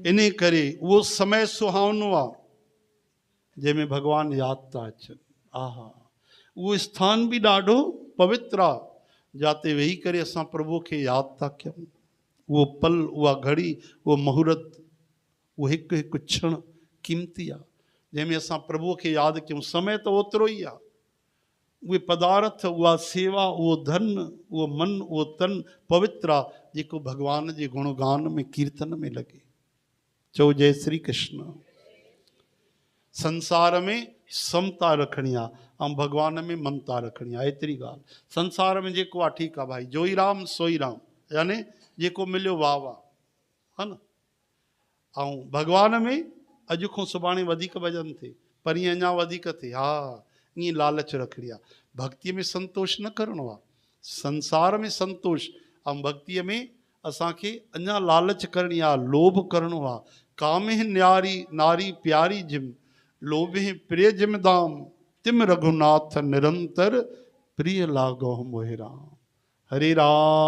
इन करे वो समय सुहावनो आहे जंहिंमें भगवान यादि था अचनि। आहा, उहो स्थान बि ॾाढो पवित्र आहे जिते वेही करे असां प्रभु खे यादि था कयूं। उहो पल, उहा घड़ी, उहो मुहूर्त, उहो हिकु हिकु क्षण क़ीमती आहे जंहिंमें असां प्रभुअ खे यादि कयूं। समय त ओतिरो ई आहे, उहे पदार्थ, उहा सेवा, उहो धन, उहो मन, उहो तन पवित्र आहे जेको भगवान जे गुणगान में कीर्तन में लॻे। चओ जय श्री कृष्ण। संसार में समता रखणी आहे ऐं भगवान में ममता रखणी आहे, एतिरी ॻाल्हि। संसार में जेको आहे ठीकु आहे भाई, जोई राम सोई राम, यानी जेको मिलियो वाह वाह, हा न। ऐं भगवान में अॼु खां सुभाणे वधीक भॼन थिए, परीहं अञा वधीक थिए, हा, ईअं लालच रखणी आहे। भक्तीअ में संतोष न करिणो आहे, संसार में संतोष, ऐं भक्तीअ में असांखे अञा लालच करणी आहे, लोभ करिणो आहे। कामे न्यारी नारी प्यारी जिम, लोभे प्रिय जिम दाम, तिम रघुनाथ निरंतर प्रिय लागो मोहि राम। हरे राम।